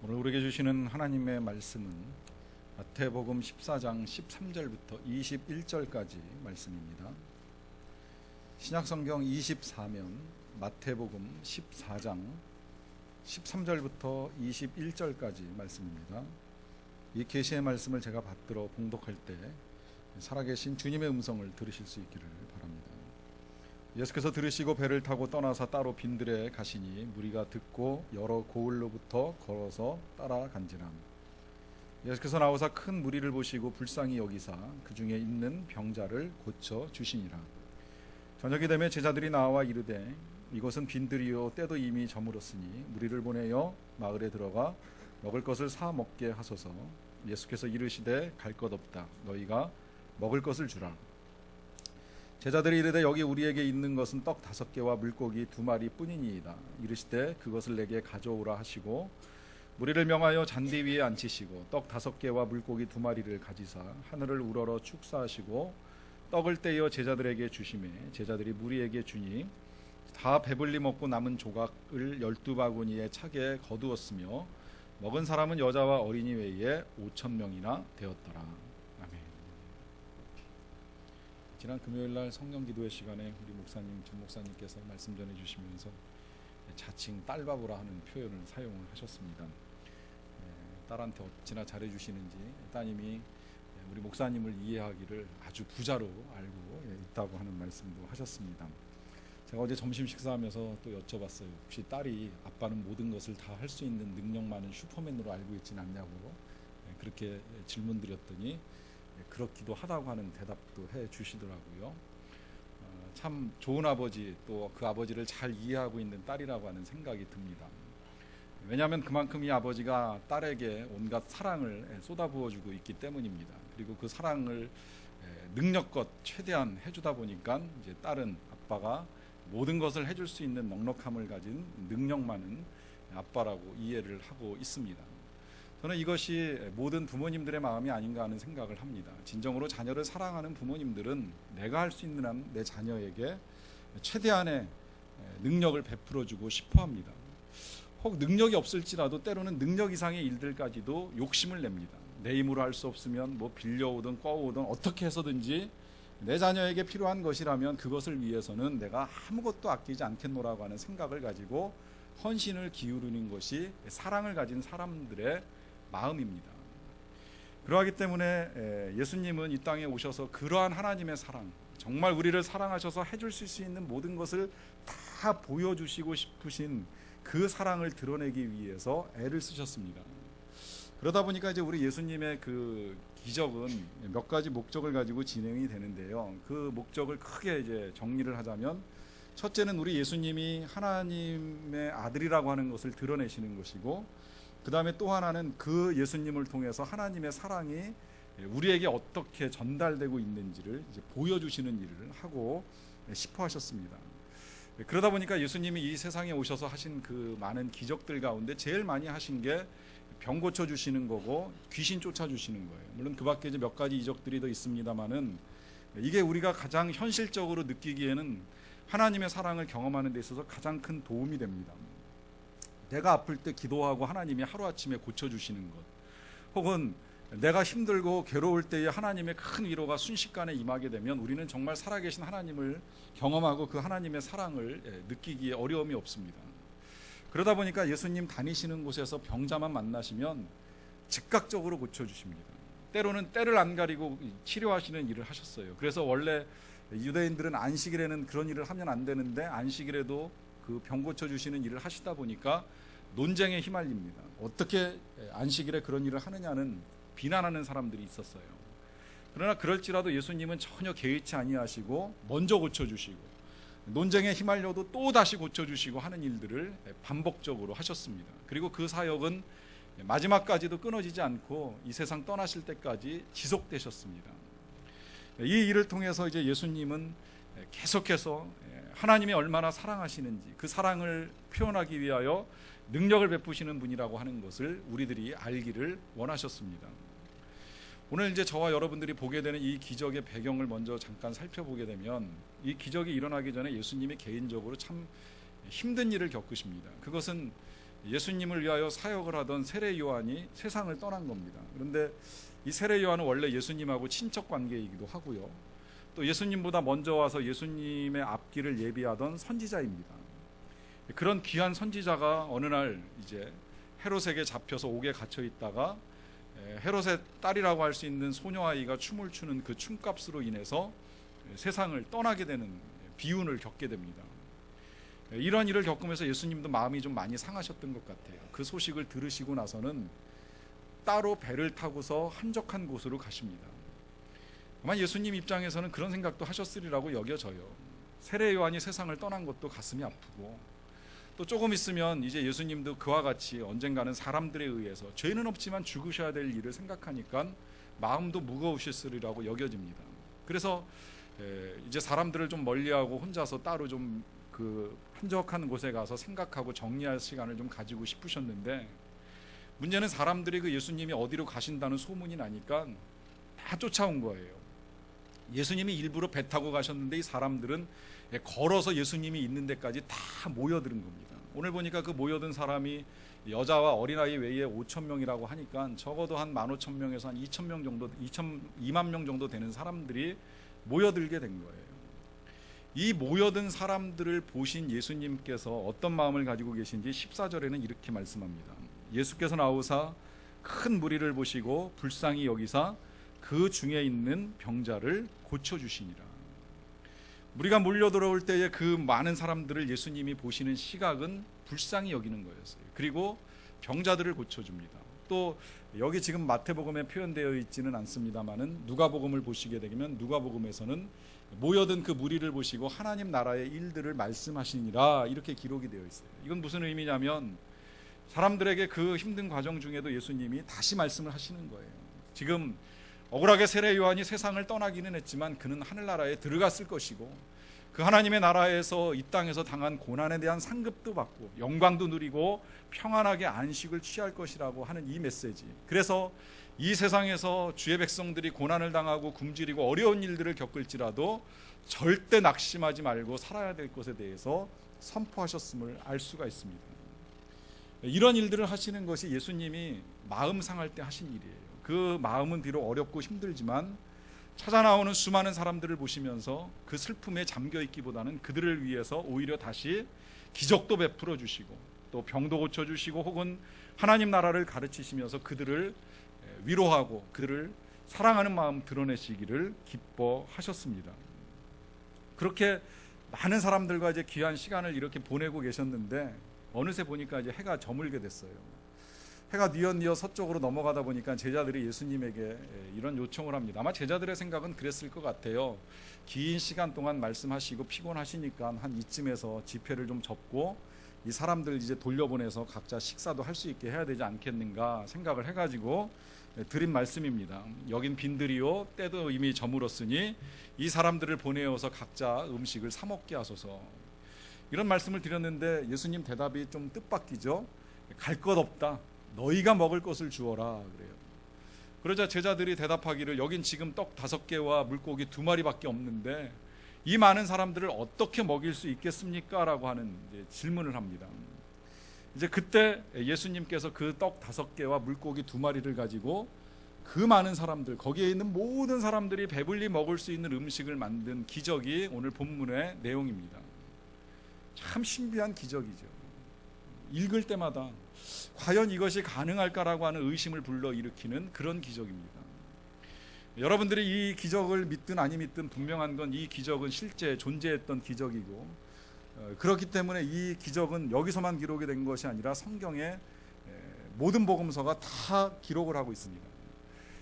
오늘 우리에게 주시는 하나님의 말씀은 마태복음 14장 13절부터 21절까지 말씀입니다. 신약성경 24면 마태복음 14장 13절부터 21절까지 말씀입니다. 이 계시의 말씀을 제가 받들어 봉독할 때 살아계신 주님의 음성을 들으실 수 있기를 바랍니다. 예수께서 들으시고 배를 타고 떠나서 따로 빈들에 가시니 무리가 듣고 여러 고을로부터 걸어서 따라간지라. 예수께서 나오사 큰 무리를 보시고 불쌍히 여기사 그 중에 있는 병자를 고쳐 주시니라. 저녁이 되매 제자들이 나와 이르되 이곳은 빈들이요 때도 이미 저물었으니 무리를 보내어 마을에 들어가 먹을 것을 사 먹게 하소서. 예수께서 이르시되 갈 것 없다. 너희가 먹을 것을 주라. 제자들이 이르되 여기 우리에게 있는 것은 떡 5개와 물고기 2마리 뿐이니이다. 이르시되 그것을 내게 가져오라 하시고 무리를 명하여 잔디 위에 앉히시고 떡 5개와 물고기 2마리를 가지사 하늘을 우러러 축사하시고 떡을 떼어 제자들에게 주시매 제자들이 무리에게 주니 다 배불리 먹고 남은 조각을 12바구니에 차게 거두었으며 먹은 사람은 여자와 어린이 외에 5,000명이나 되었더라. 아멘. 지난 금요일날 성령기도회 시간에 우리 목사님, 전 목사님께서 말씀 전해주시면서 자칭 딸바보라 하는 표현을 사용을 하셨습니다. 딸한테 어찌나 잘해주시는지 따님이 우리 목사님을 이해하기를 아주 부자로 알고 있다고 하는 말씀도 하셨습니다. 제가 어제 점심 식사하면서 또 여쭤봤어요. 혹시 딸이 아빠는 모든 것을 다 할 수 있는 능력 많은 슈퍼맨으로 알고 있지는 않냐고 그렇게 질문드렸더니 그렇기도 하다고 하는 대답도 해 주시더라고요. 참 좋은 아버지, 또 그 아버지를 잘 이해하고 있는 딸이라고 하는 생각이 듭니다. 왜냐하면 그만큼 이 아버지가 딸에게 온갖 사랑을 쏟아부어주고 있기 때문입니다. 그리고 그 사랑을 능력껏 최대한 해주다 보니까 이제 딸은 아빠가 모든 것을 해줄 수 있는 넉넉함을 가진 능력 많은 아빠라고 이해를 하고 있습니다. 저는 이것이 모든 부모님들의 마음이 아닌가 하는 생각을 합니다. 진정으로 자녀를 사랑하는 부모님들은 내가 할 수 있는 한 내 자녀에게 최대한의 능력을 베풀어주고 싶어합니다. 혹 능력이 없을지라도 때로는 능력 이상의 일들까지도 욕심을 냅니다. 내 힘으로 할 수 없으면 뭐 빌려오든 꿔오든 어떻게 해서든지 내 자녀에게 필요한 것이라면 그것을 위해서는 내가 아무것도 아끼지 않겠노라고 하는 생각을 가지고 헌신을 기울이는 것이 사랑을 가진 사람들의 마음입니다. 그러하기 때문에 예수님은 이 땅에 오셔서 그러한 하나님의 사랑, 정말 우리를 사랑하셔서 해줄 수 있는 모든 것을 다 보여주시고 싶으신 그 사랑을 드러내기 위해서 애를 쓰셨습니다. 그러다 보니까 이제 우리 예수님의 그 기적은 몇 가지 목적을 가지고 진행이 되는데요. 그 목적을 크게 이제 정리를 하자면, 첫째는 우리 예수님이 하나님의 아들이라고 하는 것을 드러내시는 것이고, 그 다음에 또 하나는 그 예수님을 통해서 하나님의 사랑이 우리에게 어떻게 전달되고 있는지를 이제 보여주시는 일을 하고 싶어 하셨습니다. 그러다 보니까 예수님이 이 세상에 오셔서 하신 그 많은 기적들 가운데 제일 많이 하신 게 병 고쳐 주시는 거고 귀신 쫓아 주시는 거예요. 물론 그 밖에 이제 몇 가지 이적들이 더 있습니다만은 이게 우리가 가장 현실적으로 느끼기에는 하나님의 사랑을 경험하는 데 있어서 가장 큰 도움이 됩니다. 내가 아플 때 기도하고 하나님이 하루아침에 고쳐주시는 것, 혹은 내가 힘들고 괴로울 때에 하나님의 큰 위로가 순식간에 임하게 되면 우리는 정말 살아계신 하나님을 경험하고 그 하나님의 사랑을 느끼기에 어려움이 없습니다. 그러다 보니까 예수님 다니시는 곳에서 병자만 만나시면 즉각적으로 고쳐주십니다. 때로는 때를 안 가리고 치료하시는 일을 하셨어요. 그래서 원래 유대인들은 안식일에는 그런 일을 하면 안 되는데 안식일에도 그 병 고쳐주시는 일을 하시다 보니까 논쟁에 휘말립니다. 어떻게 안식일에 그런 일을 하느냐는 비난하는 사람들이 있었어요. 그러나 그럴지라도 예수님은 전혀 개의치 아니하시고 먼저 고쳐주시고 논쟁에 휘말려도 또 다시 고쳐주시고 하는 일들을 반복적으로 하셨습니다. 그리고 그 사역은 마지막까지도 끊어지지 않고 이 세상 떠나실 때까지 지속되셨습니다. 이 일을 통해서 이제 예수님은 계속해서 하나님이 얼마나 사랑하시는지 그 사랑을 표현하기 위하여 능력을 베푸시는 분이라고 하는 것을 우리들이 알기를 원하셨습니다. 오늘 이제 저와 여러분들이 보게 되는 이 기적의 배경을 먼저 잠깐 살펴보게 되면, 이 기적이 일어나기 전에 예수님이 개인적으로 참 힘든 일을 겪으십니다. 그것은 예수님을 위하여 사역을 하던 세례 요한이 세상을 떠난 겁니다. 그런데 이 세례 요한은 원래 예수님하고 친척 관계이기도 하고요. 또 예수님보다 먼저 와서 예수님의 앞길을 예비하던 선지자입니다. 그런 귀한 선지자가 어느 날 이제 헤롯에게 잡혀서 옥에 갇혀 있다가 헤롯의 딸이라고 할 수 있는 소녀아이가 춤을 추는 그 춤값으로 인해서 세상을 떠나게 되는 비운을 겪게 됩니다. 이런 일을 겪으면서 예수님도 마음이 좀 많이 상하셨던 것 같아요. 그 소식을 들으시고 나서는 따로 배를 타고서 한적한 곳으로 가십니다. 아마 예수님 입장에서는 그런 생각도 하셨으리라고 여겨져요. 세례 요한이 세상을 떠난 것도 가슴이 아프고, 또 조금 있으면 이제 예수님도 그와 같이 언젠가는 사람들에 의해서 죄는 없지만 죽으셔야 될 일을 생각하니까 마음도 무거우셨으리라고 여겨집니다. 그래서 이제 사람들을 좀 멀리하고 혼자서 따로 좀 그 한적한 곳에 가서 생각하고 정리할 시간을 좀 가지고 싶으셨는데, 문제는 사람들이 그 예수님이 어디로 가신다는 소문이 나니까 다 쫓아온 거예요. 예수님이 일부러 배 타고 가셨는데 이 사람들은 걸어서 예수님이 있는 데까지 다 모여드는 겁니다. 오늘 보니까 그 모여든 사람이 여자와 어린아이 외에 5천 명이라고 하니까 적어도 한 15,000명에서 한 2천 명 정도, 2만 명 정도 되는 사람들이 모여들게 된 거예요. 이 모여든 사람들을 보신 예수님께서 어떤 마음을 가지고 계신지 14절에는 이렇게 말씀합니다. 예수께서 나오사 큰 무리를 보시고 불쌍히 여기사 그 중에 있는 병자를 고쳐주시니라. 무리가 몰려들어올 때에 그 많은 사람들을 예수님이 보시는 시각은 불쌍히 여기는 거였어요. 그리고 병자들을 고쳐줍니다. 또 여기 지금 마태복음에 표현되어 있지는 않습니다만은 누가복음을 보시게 되면 누가복음에서는 모여든 그 무리를 보시고 하나님 나라의 일들을 말씀하시니라 이렇게 기록이 되어 있어요. 이건 무슨 의미냐면 사람들에게 그 힘든 과정 중에도 예수님이 다시 말씀을 하시는 거예요. 지금 억울하게 세례 요한이 세상을 떠나기는 했지만 그는 하늘나라에 들어갔을 것이고, 그 하나님의 나라에서 이 땅에서 당한 고난에 대한 상급도 받고 영광도 누리고 평안하게 안식을 취할 것이라고 하는 이 메시지. 그래서 이 세상에서 주의 백성들이 고난을 당하고 굶주리고 어려운 일들을 겪을지라도 절대 낙심하지 말고 살아야 될 것에 대해서 선포하셨음을 알 수가 있습니다. 이런 일들을 하시는 것이 예수님이 마음 상할 때 하신 일이에요. 그 마음은 비록 어렵고 힘들지만 찾아 나오는 수많은 사람들을 보시면서 그 슬픔에 잠겨 있기보다는 그들을 위해서 오히려 다시 기적도 베풀어 주시고 또 병도 고쳐 주시고 혹은 하나님 나라를 가르치시면서 그들을 위로하고 그들을 사랑하는 마음 드러내시기를 기뻐하셨습니다. 그렇게 많은 사람들과 이제 귀한 시간을 이렇게 보내고 계셨는데 어느새 보니까 이제 해가 저물게 됐어요. 해가 뉘엿뉘엿 서쪽으로 넘어가다 보니까 제자들이 예수님에게 이런 요청을 합니다. 아마 제자들의 생각은 그랬을 것 같아요. 긴 시간 동안 말씀하시고 피곤하시니까 한 이쯤에서 집회를 좀 접고 이 사람들 이제 돌려보내서 각자 식사도 할 수 있게 해야 되지 않겠는가 생각을 해가지고 드린 말씀입니다. 여긴 빈들이요 때도 이미 저물었으니 이 사람들을 보내어서 각자 음식을 사 먹게 하소서. 이런 말씀을 드렸는데 예수님 대답이 좀 뜻밖이죠. 갈 것 없다. 너희가 먹을 것을 주어라 그래요. 그러자 제자들이 대답하기를 여긴 지금 떡 5개와 물고기 2마리밖에 없는데 이 많은 사람들을 어떻게 먹일 수 있겠습니까? 라고 하는 질문을 합니다. 이제 그때 예수님께서 그 떡 5개와 물고기 2마리를 가지고 그 많은 사람들, 거기에 있는 모든 사람들이 배불리 먹을 수 있는 음식을 만든 기적이 오늘 본문의 내용입니다. 참 신비한 기적이죠. 읽을 때마다 과연 이것이 가능할까라고 하는 의심을 불러일으키는 그런 기적입니다. 여러분들이 이 기적을 믿든 아니 믿든 분명한 건 이 기적은 실제 존재했던 기적이고, 그렇기 때문에 이 기적은 여기서만 기록이 된 것이 아니라 성경의 모든 복음서가 다 기록을 하고 있습니다.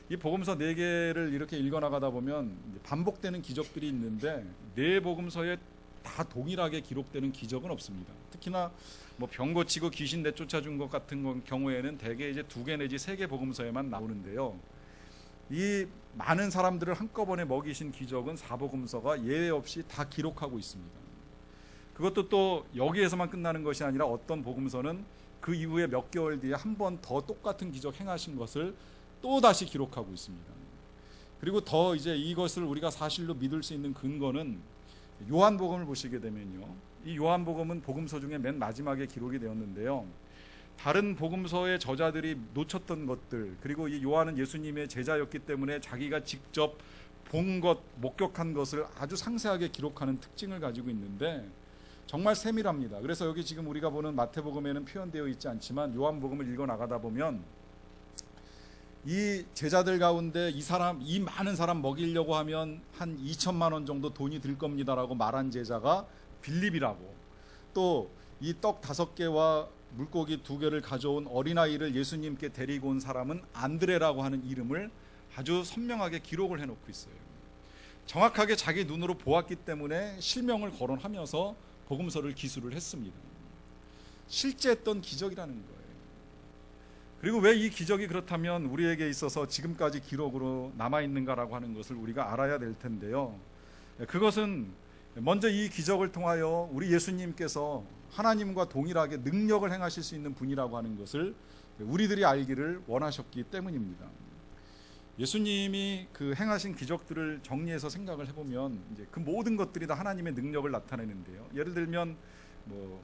이 복음서 4개를 이렇게 읽어나가다 보면 반복되는 기적들이 있는데 4복음서에 다 동일하게 기록되는 기적은 없습니다. 특히나 병 고치고 귀신 내쫓아준 것 같은 경우에는 대개 이제 2개 내지 3개 복음서에만 나오는데요. 이 많은 사람들을 한꺼번에 먹이신 기적은 4복음서가 예외 없이 다 기록하고 있습니다. 그것도 또 여기에서만 끝나는 것이 아니라 어떤 복음서는 그 이후에 몇 개월 뒤에 한 번 더 똑같은 기적 행하신 것을 또 다시 기록하고 있습니다. 그리고 더 이제 이것을 우리가 사실로 믿을 수 있는 근거는 요한복음을 보시게 되면요, 이 요한복음은 복음서 중에 맨 마지막에 기록이 되었는데요, 다른 복음서의 저자들이 놓쳤던 것들, 그리고 이 요한은 예수님의 제자였기 때문에 자기가 직접 본 것, 목격한 것을 아주 상세하게 기록하는 특징을 가지고 있는데 정말 세밀합니다. 그래서 여기 지금 우리가 보는 마태복음에는 표현되어 있지 않지만 요한복음을 읽어 나가다 보면 이 제자들 가운데 이 많은 사람 먹이려고 하면 한 2천만 원 정도 돈이 들 겁니다라고 말한 제자가 빌립이라고, 또 이 떡 5개와 물고기 2개를 가져온 어린아이를 예수님께 데리고 온 사람은 안드레라고 하는 이름을 아주 선명하게 기록을 해놓고 있어요. 정확하게 자기 눈으로 보았기 때문에 실명을 거론하면서 복음서를 기술을 했습니다. 실제 했던 기적이라는 거예요. 그리고 왜 이 기적이 그렇다면 우리에게 있어서 지금까지 기록으로 남아있는가라고 하는 것을 우리가 알아야 될 텐데요. 그것은 먼저 이 기적을 통하여 우리 예수님께서 하나님과 동일하게 능력을 행하실 수 있는 분이라고 하는 것을 우리들이 알기를 원하셨기 때문입니다. 예수님이 그 행하신 기적들을 정리해서 생각을 해보면 이제 그 모든 것들이 다 하나님의 능력을 나타내는데요. 예를 들면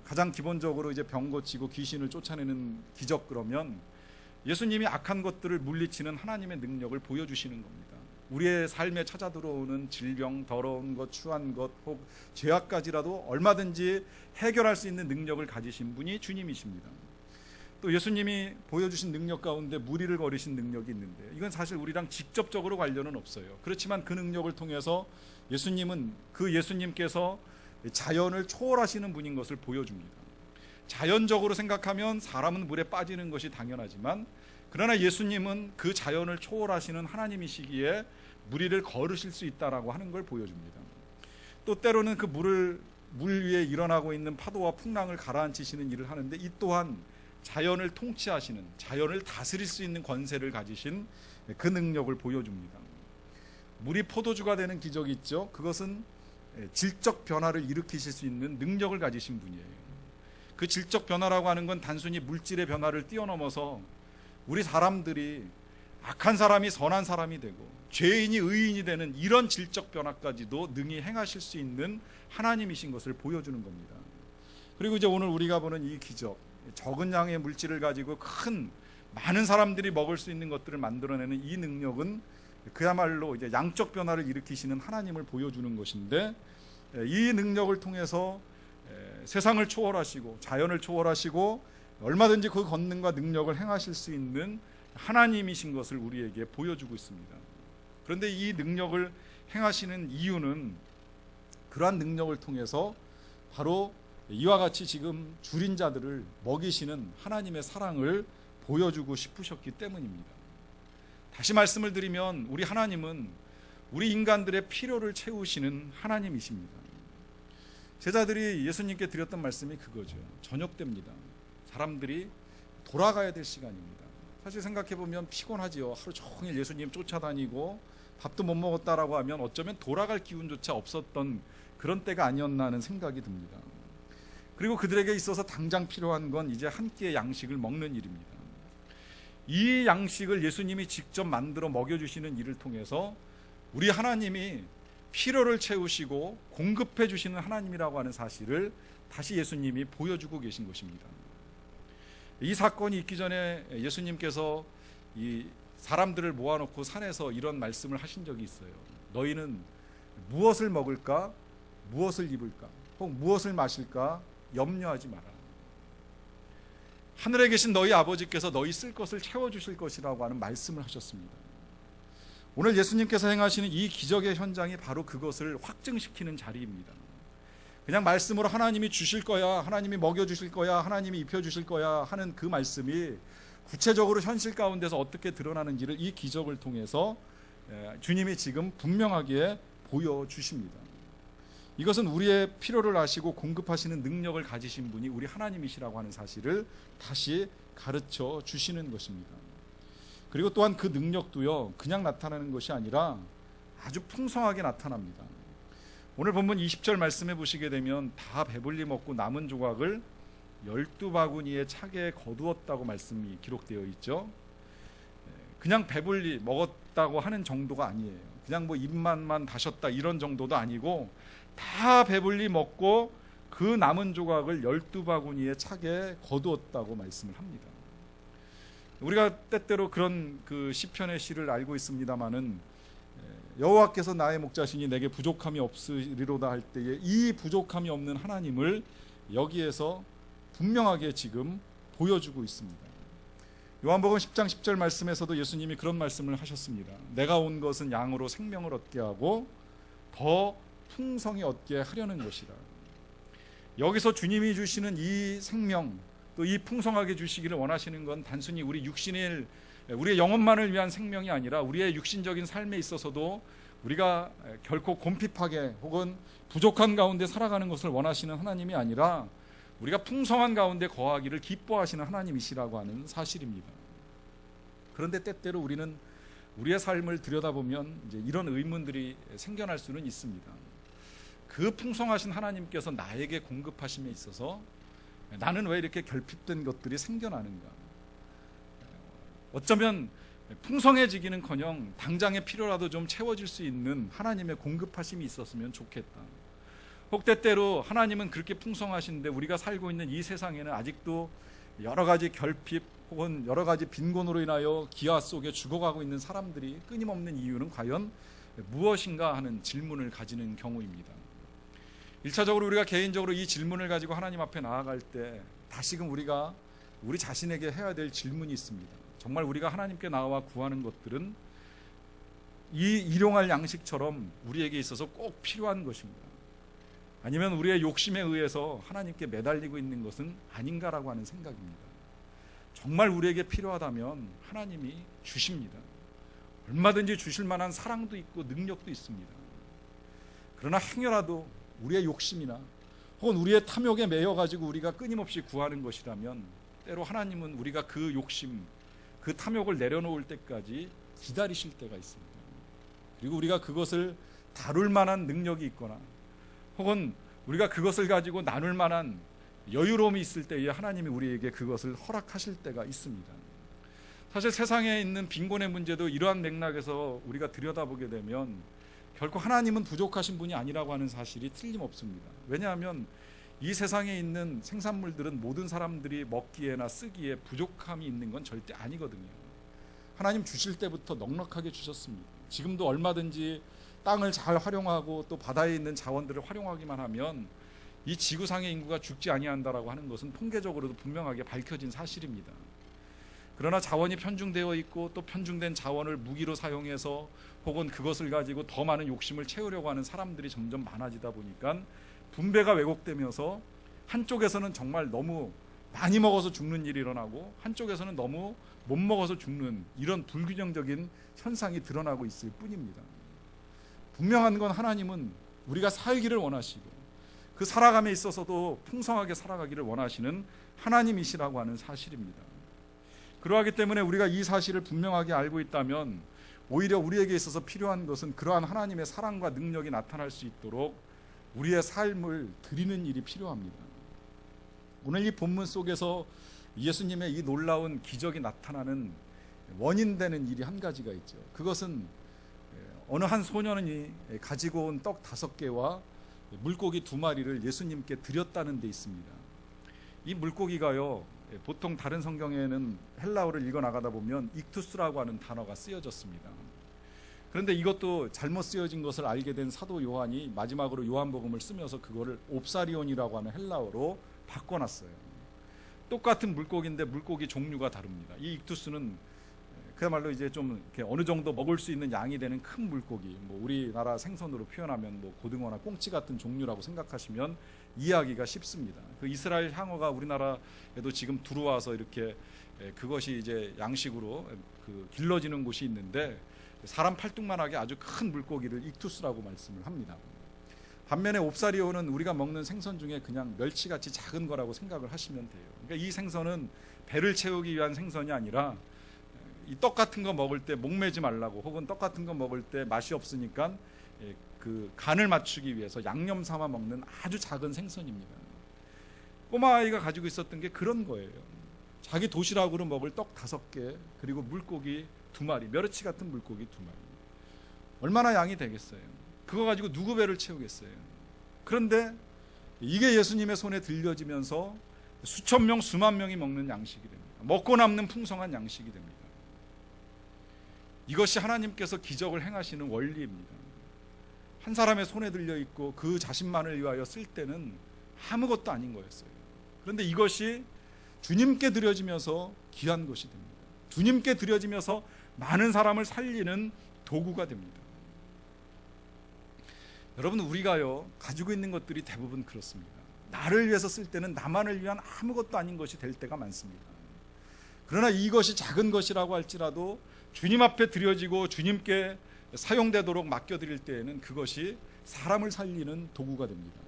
가장 기본적으로 이제 병 고치고 귀신을 쫓아내는 기적, 그러면 예수님이 악한 것들을 물리치는 하나님의 능력을 보여주시는 겁니다. 우리의 삶에 찾아 들어오는 질병, 더러운 것, 추한 것, 혹 죄악까지라도 얼마든지 해결할 수 있는 능력을 가지신 분이 주님이십니다. 또 예수님이 보여주신 능력 가운데 무리를 거리신 능력이 있는데 이건 사실 우리랑 직접적으로 관련은 없어요. 그렇지만 그 능력을 통해서 예수님께서 자연을 초월하시는 분인 것을 보여줍니다. 자연적으로 생각하면 사람은 물에 빠지는 것이 당연하지만, 그러나 예수님은 그 자연을 초월하시는 하나님이시기에 무리를 걸으실 수 있다라고 하는 걸 보여줍니다. 또 때로는 그 물 위에 일어나고 있는 파도와 풍랑을 가라앉히시는 일을 하는데, 이 또한 자연을 통치하시는, 자연을 다스릴 수 있는 권세를 가지신 그 능력을 보여줍니다. 물이 포도주가 되는 기적이 있죠. 그것은 질적 변화를 일으키실 수 있는 능력을 가지신 분이에요. 그 질적 변화라고 하는 건 단순히 물질의 변화를 뛰어넘어서 우리 사람들이 악한 사람이 선한 사람이 되고 죄인이 의인이 되는 이런 질적 변화까지도 능히 행하실 수 있는 하나님이신 것을 보여주는 겁니다. 그리고 이제 오늘 우리가 보는 이 기적, 적은 양의 물질을 가지고 많은 사람들이 먹을 수 있는 것들을 만들어내는 이 능력은 그야말로 이제 양적 변화를 일으키시는 하나님을 보여주는 것인데, 이 능력을 통해서 세상을 초월하시고 자연을 초월하시고 얼마든지 그 권능과 능력을 행하실 수 있는 하나님이신 것을 우리에게 보여주고 있습니다. 그런데 이 능력을 행하시는 이유는 그러한 능력을 통해서 바로 이와 같이 지금 줄인 자들을 먹이시는 하나님의 사랑을 보여주고 싶으셨기 때문입니다. 다시 말씀을 드리면 우리 하나님은 우리 인간들의 필요를 채우시는 하나님이십니다. 제자들이 예수님께 드렸던 말씀이 그거죠. 저녁 때입니다. 사람들이 돌아가야 될 시간입니다. 사실 생각해보면 피곤하지요. 하루 종일 예수님 쫓아다니고 밥도 못 먹었다라고 하면 어쩌면 돌아갈 기운조차 없었던 그런 때가 아니었나 하는 생각이 듭니다. 그리고 그들에게 있어서 당장 필요한 건 이제 한 끼의 양식을 먹는 일입니다. 이 양식을 예수님이 직접 만들어 먹여주시는 일을 통해서 우리 하나님이 필요를 채우시고 공급해 주시는 하나님이라고 하는 사실을 다시 예수님이 보여주고 계신 것입니다. 이 사건이 있기 전에 예수님께서 이 사람들을 모아놓고 산에서 이런 말씀을 하신 적이 있어요. 너희는 무엇을 먹을까? 무엇을 입을까? 혹 무엇을 마실까? 염려하지 마라. 하늘에 계신 너희 아버지께서 너희 쓸 것을 채워주실 것이라고 하는 말씀을 하셨습니다. 오늘 예수님께서 행하시는 이 기적의 현장이 바로 그것을 확증시키는 자리입니다. 그냥 말씀으로 하나님이 주실 거야, 하나님이 먹여주실 거야, 하나님이 입혀주실 거야 하는 그 말씀이 구체적으로 현실 가운데서 어떻게 드러나는지를 이 기적을 통해서 주님이 지금 분명하게 보여주십니다. 이것은 우리의 필요를 아시고 공급하시는 능력을 가지신 분이 우리 하나님이시라고 하는 사실을 다시 가르쳐 주시는 것입니다. 그리고 또한 그 능력도요, 그냥 나타나는 것이 아니라 아주 풍성하게 나타납니다. 오늘 본문 20절 말씀해 보시게 되면 다 배불리 먹고 남은 조각을 12바구니에 차게 거두었다고 말씀이 기록되어 있죠. 그냥 배불리 먹었다고 하는 정도가 아니에요. 그냥 뭐 입맛만 다셨다 이런 정도도 아니고 다 배불리 먹고 그 남은 조각을 12바구니에 차게 거두었다고 말씀을 합니다. 우리가 때때로 그런 그 시편의 시를 알고 있습니다마는 여호와께서 나의 목자시니 내게 부족함이 없으리로다 할 때에 이 부족함이 없는 하나님을 여기에서 분명하게 지금 보여주고 있습니다. 요한복음 10장 10절 말씀에서도 예수님이 그런 말씀을 하셨습니다. 내가 온 것은 양으로 생명을 얻게 하고 더 풍성히 얻게 하려는 것이라. 여기서 주님이 주시는 이 생명, 또 이 풍성하게 주시기를 원하시는 건 단순히 우리 육신의 우리의 영혼만을 위한 생명이 아니라 우리의 육신적인 삶에 있어서도 우리가 결코 곰핍하게 혹은 부족한 가운데 살아가는 것을 원하시는 하나님이 아니라 우리가 풍성한 가운데 거하기를 기뻐하시는 하나님이시라고 하는 사실입니다. 그런데 때때로 우리는 우리의 삶을 들여다보면 이제 이런 의문들이 생겨날 수는 있습니다. 그 풍성하신 하나님께서 나에게 공급하심에 있어서 나는 왜 이렇게 결핍된 것들이 생겨나는가? 어쩌면 풍성해지기는커녕 당장의 필요라도 좀 채워질 수 있는 하나님의 공급하심이 있었으면 좋겠다. 혹 때때로 하나님은 그렇게 풍성하신데 우리가 살고 있는 이 세상에는 아직도 여러 가지 결핍 혹은 여러 가지 빈곤으로 인하여 기아 속에 죽어가고 있는 사람들이 끊임없는 이유는 과연 무엇인가 하는 질문을 가지는 경우입니다. 1차적으로 우리가 개인적으로 이 질문을 가지고 하나님 앞에 나아갈 때 다시금 우리가 우리 자신에게 해야 될 질문이 있습니다. 정말 우리가 하나님께 나와 구하는 것들은 이 일용할 양식처럼 우리에게 있어서 꼭 필요한 것인가? 아니면 우리의 욕심에 의해서 하나님께 매달리고 있는 것은 아닌가라고 하는 생각입니다. 정말 우리에게 필요하다면 하나님이 주십니다. 얼마든지 주실 만한 사랑도 있고 능력도 있습니다. 그러나 행여라도 우리의 욕심이나 혹은 우리의 탐욕에 매여가지고 우리가 끊임없이 구하는 것이라면 때로 하나님은 우리가 그 욕심, 그 탐욕을 내려놓을 때까지 기다리실 때가 있습니다. 그리고 우리가 그것을 다룰 만한 능력이 있거나 혹은 우리가 그것을 가지고 나눌 만한 여유로움이 있을 때에 하나님이 우리에게 그것을 허락하실 때가 있습니다. 사실 세상에 있는 빈곤의 문제도 이러한 맥락에서 우리가 들여다보게 되면 결코 하나님은 부족하신 분이 아니라고 하는 사실이 틀림없습니다. 왜냐하면 이 세상에 있는 생산물들은 모든 사람들이 먹기에나 쓰기에 부족함이 있는 건 절대 아니거든요. 하나님 주실 때부터 넉넉하게 주셨습니다. 지금도 얼마든지 땅을 잘 활용하고 또 바다에 있는 자원들을 활용하기만 하면 이 지구상의 인구가 죽지 아니한다라고 하는 것은 통계적으로도 분명하게 밝혀진 사실입니다. 그러나 자원이 편중되어 있고 또 편중된 자원을 무기로 사용해서 혹은 그것을 가지고 더 많은 욕심을 채우려고 하는 사람들이 점점 많아지다 보니까 분배가 왜곡되면서 한쪽에서는 정말 너무 많이 먹어서 죽는 일이 일어나고 한쪽에서는 너무 못 먹어서 죽는 이런 불균형적인 현상이 드러나고 있을 뿐입니다. 분명한 건 하나님은 우리가 살기를 원하시고 그 살아감에 있어서도 풍성하게 살아가기를 원하시는 하나님이시라고 하는 사실입니다. 그러하기 때문에 우리가 이 사실을 분명하게 알고 있다면 오히려 우리에게 있어서 필요한 것은 그러한 하나님의 사랑과 능력이 나타날 수 있도록 우리의 삶을 드리는 일이 필요합니다. 오늘 이 본문 속에서 예수님의 이 놀라운 기적이 나타나는 원인되는 일이 한 가지가 있죠. 그것은 어느 한 소년이 가지고 온 떡 5개와 물고기 2마리를 예수님께 드렸다는 데 있습니다. 이 물고기가요, 보통 다른 성경에는 헬라어를 읽어 나가다 보면 익투스라고 하는 단어가 쓰여졌습니다. 그런데 이것도 잘못 쓰여진 것을 알게 된 사도 요한이 마지막으로 요한복음을 쓰면서 그거를 옵사리온이라고 하는 헬라어로 바꿔놨어요. 똑같은 물고기인데 물고기 종류가 다릅니다. 이 익투스는 그야말로 이제 좀 이렇게 어느 정도 먹을 수 있는 양이 되는 큰 물고기, 뭐 우리나라 생선으로 표현하면 뭐 고등어나 꽁치 같은 종류라고 생각하시면 이해하기가 쉽습니다. 그 이스라엘 향어가 우리나라에도 지금 들어와서 이렇게 그것이 이제 양식으로 그 길러지는 곳이 있는데 사람 팔뚝만하게 아주 큰 물고기를 익투스라고 말씀을 합니다. 반면에 옵사리온은 우리가 먹는 생선 중에 그냥 멸치같이 작은 거라고 생각을 하시면 돼요. 그러니까 이 생선은 배를 채우기 위한 생선이 아니라 이 떡 같은 거 먹을 때 목매지 말라고 혹은 떡 같은 거 먹을 때 맛이 없으니까 그 간을 맞추기 위해서 양념 삼아 먹는 아주 작은 생선입니다. 꼬마아이가 가지고 있었던 게 그런 거예요. 자기 도시락으로 먹을 떡 5개 그리고 물고기 2마리, 멸치 같은 물고기 2마리. 얼마나 양이 되겠어요? 그거 가지고 누구 배를 채우겠어요? 그런데 이게 예수님의 손에 들려지면서 수천 명, 수만 명이 먹는 양식이 됩니다. 먹고 남는 풍성한 양식이 됩니다. 이것이 하나님께서 기적을 행하시는 원리입니다. 한 사람의 손에 들려 있고 그 자신만을 위하여 쓸 때는 아무것도 아닌 거였어요. 그런데 이것이 주님께 드려지면서 귀한 것이 됩니다. 주님께 드려지면서 많은 사람을 살리는 도구가 됩니다. 여러분, 우리가요 가지고 있는 것들이 대부분 그렇습니다. 나를 위해서 쓸 때는 나만을 위한 아무것도 아닌 것이 될 때가 많습니다. 그러나 이것이 작은 것이라고 할지라도 주님 앞에 드려지고 주님께 사용되도록 맡겨드릴 때에는 그것이 사람을 살리는 도구가 됩니다.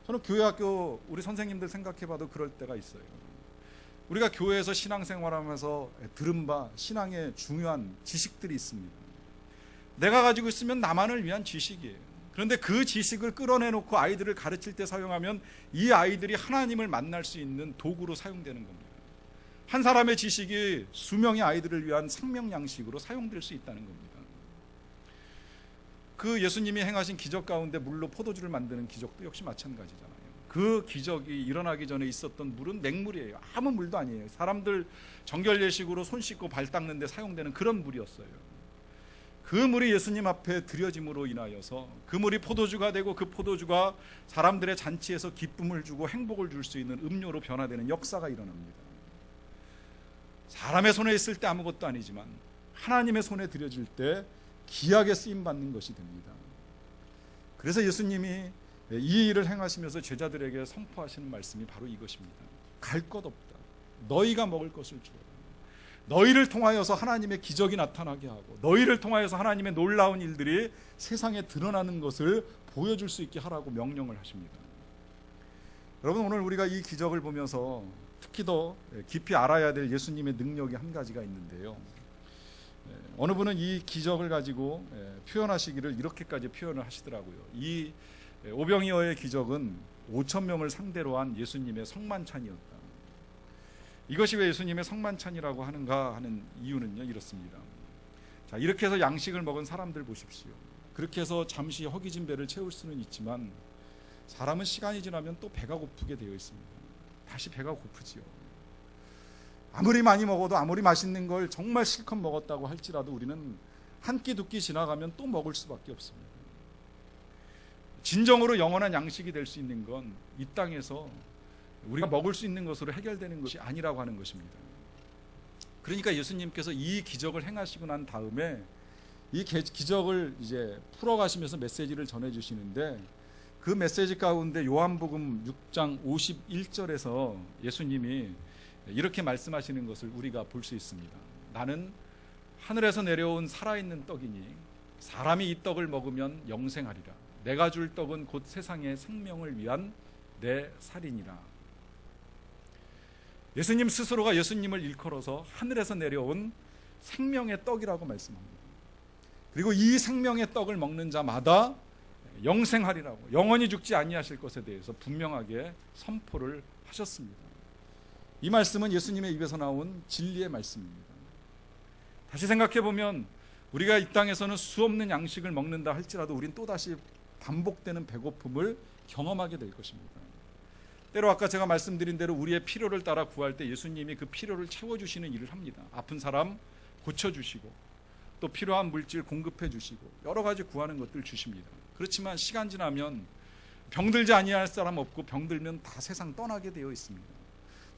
저는 교회 학교 우리 선생님들 생각해봐도 그럴 때가 있어요. 우리가 교회에서 신앙생활하면서 들은 바 신앙의 중요한 지식들이 있습니다. 내가 가지고 있으면 나만을 위한 지식이에요. 그런데 그 지식을 끌어내놓고 아이들을 가르칠 때 사용하면 이 아이들이 하나님을 만날 수 있는 도구로 사용되는 겁니다. 한 사람의 지식이 수명의 아이들을 위한 생명 양식으로 사용될 수 있다는 겁니다. 그 예수님이 행하신 기적 가운데 물로 포도주를 만드는 기적도 역시 마찬가지잖아요. 그 기적이 일어나기 전에 있었던 물은 맹물이에요. 아무 물도 아니에요. 사람들 정결 예식으로 손 씻고 발 닦는 데 사용되는 그런 물이었어요. 그 물이 예수님 앞에 드려짐으로 인하여서 그 물이 포도주가 되고 그 포도주가 사람들의 잔치에서 기쁨을 주고 행복을 줄 수 있는 음료로 변화되는 역사가 일어납니다. 사람의 손에 있을 때 아무것도 아니지만 하나님의 손에 드려질 때 귀하게 쓰임받는 것이 됩니다. 그래서 예수님이 이 일을 행하시면서 제자들에게 선포하시는 말씀이 바로 이것입니다. 갈 것 없다. 너희가 먹을 것을 주어라. 너희를 통하여서 하나님의 기적이 나타나게 하고 너희를 통하여서 하나님의 놀라운 일들이 세상에 드러나는 것을 보여줄 수 있게 하라고 명령을 하십니다. 여러분, 오늘 우리가 이 기적을 보면서 특히 더 깊이 알아야 될 예수님의 능력이 한 가지가 있는데요. 어느 분은 이 기적을 가지고 표현하시기를 이렇게까지 표현을 하시더라고요. 이 오병이어의 기적은 5천 명을 상대로 한 예수님의 성만찬이었다. 이것이 왜 예수님의 성만찬이라고 하는가 하는 이유는요, 이렇습니다. 자, 이렇게 해서 양식을 먹은 사람들 보십시오. 그렇게 해서 잠시 허기진 배를 채울 수는 있지만 사람은 시간이 지나면 또 배가 고프게 되어 있습니다. 다시 배가 고프지요. 아무리 많이 먹어도 아무리 맛있는 걸 정말 실컷 먹었다고 할지라도 우리는 한 끼 두 끼 지나가면 또 먹을 수밖에 없습니다. 진정으로 영원한 양식이 될 수 있는 건 이 땅에서 우리가 먹을 수 있는 것으로 해결되는 것이 아니라고 하는 것입니다. 그러니까 예수님께서 이 기적을 행하시고 난 다음에 이 기적을 이제 풀어가시면서 메시지를 전해주시는데 그 메시지 가운데 요한복음 6장 51절에서 예수님이 이렇게 말씀하시는 것을 우리가 볼 수 있습니다. 나는 하늘에서 내려온 살아있는 떡이니 사람이 이 떡을 먹으면 영생하리라. 내가 줄 떡은 곧 세상의 생명을 위한 내 살이니라. 예수님 스스로가 예수님을 일컬어서 하늘에서 내려온 생명의 떡이라고 말씀합니다. 그리고 이 생명의 떡을 먹는 자마다 영생하리라고, 영원히 죽지 아니하실 것에 대해서 분명하게 선포를 하셨습니다. 이 말씀은 예수님의 입에서 나온 진리의 말씀입니다. 다시 생각해 보면 우리가 이 땅에서는 수없는 양식을 먹는다 할지라도 우린 또다시 반복되는 배고픔을 경험하게 될 것입니다. 때로 아까 제가 말씀드린 대로 우리의 필요를 따라 구할 때 예수님이 그 필요를 채워주시는 일을 합니다. 아픈 사람 고쳐주시고 또 필요한 물질 공급해 주시고 여러 가지 구하는 것들 주십니다. 그렇지만 시간 지나면 병들지 아니할 사람 없고 병들면 다 세상 떠나게 되어 있습니다.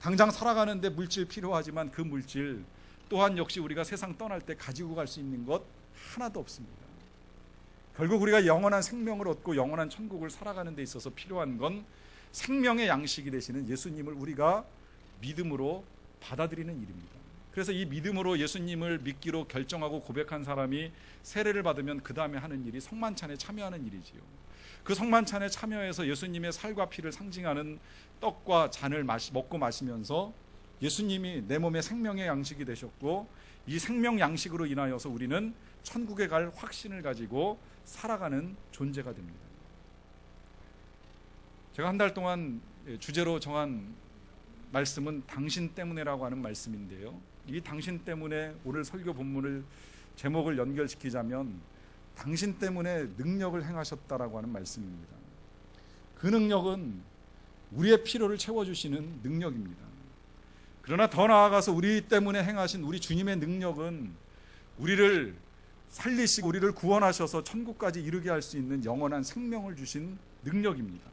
당장 살아가는데 물질 필요하지만 그 물질 또한 역시 우리가 세상 떠날 때 가지고 갈 수 있는 것 하나도 없습니다. 결국 우리가 영원한 생명을 얻고 영원한 천국을 살아가는 데 있어서 필요한 건 생명의 양식이 되시는 예수님을 우리가 믿음으로 받아들이는 일입니다. 그래서 이 믿음으로 예수님을 믿기로 결정하고 고백한 사람이 세례를 받으면 그 다음에 하는 일이 성만찬에 참여하는 일이지요. 그 성만찬에 참여해서 예수님의 살과 피를 상징하는 떡과 잔을 먹고 마시면서 예수님이 내 몸의 생명의 양식이 되셨고 이 생명 양식으로 인하여서 우리는 천국에 갈 확신을 가지고 살아가는 존재가 됩니다. 제가 한 달 동안 주제로 정한 말씀은 당신 때문에라고 하는 말씀인데요. 이 당신 때문에 오늘 설교 본문을 제목을 연결시키자면 당신 때문에 능력을 행하셨다라고 하는 말씀입니다. 그 능력은 우리의 필요를 채워주시는 능력입니다. 그러나 더 나아가서 우리 때문에 행하신 우리 주님의 능력은 우리를 살리시고 우리를 구원하셔서 천국까지 이르게 할 수 있는 영원한 생명을 주신 능력입니다.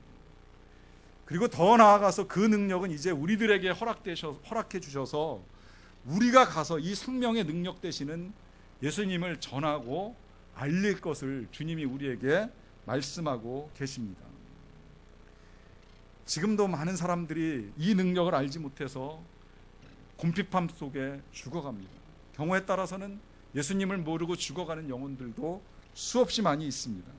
그리고 더 나아가서 그 능력은 이제 우리들에게 허락해 주셔서 우리가 가서 이 생명의 능력 되시는 예수님을 전하고 알릴 것을 주님이 우리에게 말씀하고 계십니다. 지금도 많은 사람들이 이 능력을 알지 못해서 곰핍함 속에 죽어갑니다. 경우에 따라서는 예수님을 모르고 죽어가는 영혼들도 수없이 많이 있습니다.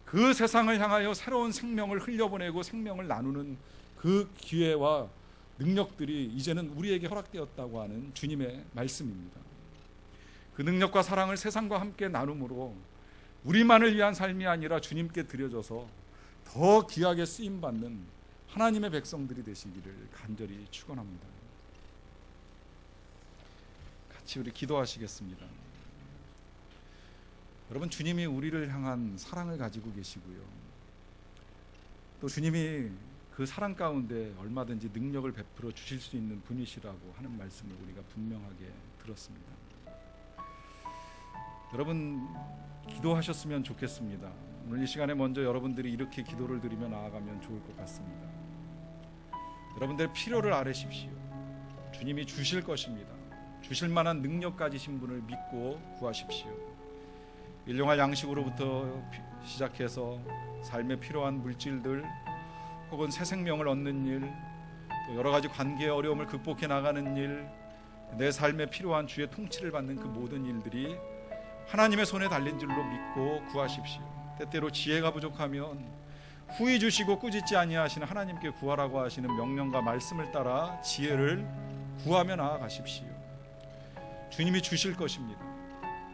그 세상을 향하여 새로운 생명을 흘려보내고 생명을 나누는 그 기회와 능력들이 이제는 우리에게 허락되었다고 하는 주님의 말씀입니다. 그 능력과 사랑을 세상과 함께 나눔으로 우리만을 위한 삶이 아니라 주님께 드려져서 더 귀하게 쓰임받는 하나님의 백성들이 되시기를 간절히 축원합니다. 같이 우리 기도하시겠습니다. 여러분, 주님이 우리를 향한 사랑을 가지고 계시고요, 또 주님이 그 사랑 가운데 얼마든지 능력을 베풀어 주실 수 있는 분이시라고 하는 말씀을 우리가 분명하게 들었습니다. 여러분, 기도하셨으면 좋겠습니다. 오늘 이 시간에 먼저 여러분들이 이렇게 기도를 드리며 나아가면 좋을 것 같습니다. 여러분들의 필요를 아뢰십시오. 주님이 주실 것입니다. 주실 만한 능력 가지신 분을 믿고 구하십시오. 일용할 양식으로부터 시작해서 삶에 필요한 물질들, 혹은 새 생명을 얻는 일, 또 여러 가지 관계의 어려움을 극복해 나가는 일, 내 삶에 필요한 주의 통치를 받는 그 모든 일들이 하나님의 손에 달린 줄로 믿고 구하십시오. 때때로 지혜가 부족하면 후히 주시고 꾸짖지 아니하시는 하나님께 구하라고 하시는 명령과 말씀을 따라 지혜를 구하며 나아가십시오. 주님이 주실 것입니다.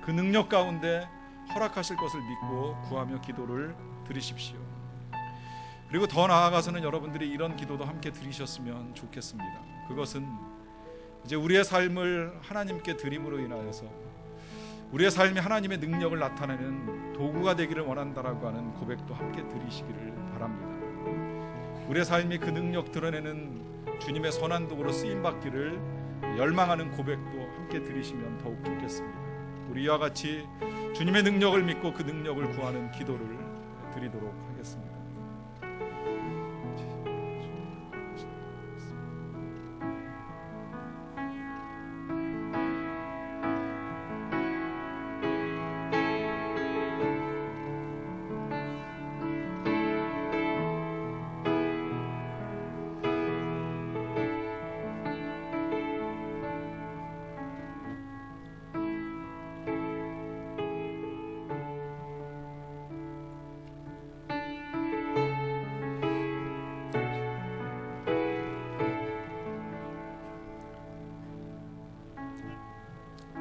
그 능력 가운데 허락하실 것을 믿고 구하며 기도를 드리십시오. 그리고 더 나아가서는 여러분들이 이런 기도도 함께 드리셨으면 좋겠습니다. 그것은 이제 우리의 삶을 하나님께 드림으로 인하여서 우리의 삶이 하나님의 능력을 나타내는 도구가 되기를 원한다라고 하는 고백도 함께 드리시기를 바랍니다. 우리의 삶이 그 능력 드러내는 주님의 선한 도구로 쓰임받기를 열망하는 고백도 함께 드리시면 더욱 좋겠습니다. 우리 이와 같이 주님의 능력을 믿고 그 능력을 구하는 기도를 드리도록 하겠습니다.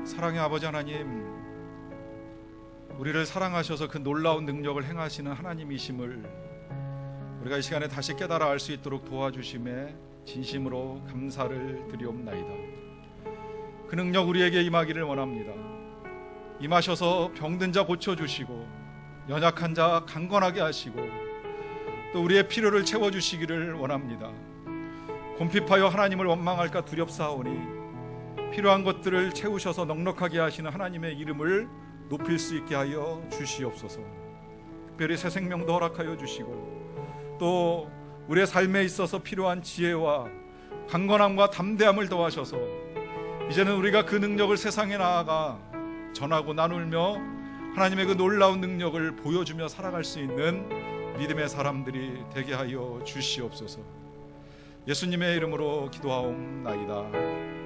사랑의 아버지 하나님, 우리를 사랑하셔서 그 놀라운 능력을 행하시는 하나님이심을 우리가 이 시간에 다시 깨달아 알 수 있도록 도와주심에 진심으로 감사를 드리옵나이다. 그 능력 우리에게 임하기를 원합니다. 임하셔서 병든 자 고쳐주시고 연약한 자 강건하게 하시고 또 우리의 필요를 채워주시기를 원합니다. 곰핍하여 하나님을 원망할까 두렵사오니 필요한 것들을 채우셔서 넉넉하게 하시는 하나님의 이름을 높일 수 있게 하여 주시옵소서. 특별히 새 생명도 허락하여 주시고 또 우리의 삶에 있어서 필요한 지혜와 강건함과 담대함을 더하셔서 이제는 우리가 그 능력을 세상에 나아가 전하고 나누며 하나님의 그 놀라운 능력을 보여주며 살아갈 수 있는 믿음의 사람들이 되게 하여 주시옵소서. 예수님의 이름으로 기도하옵나이다.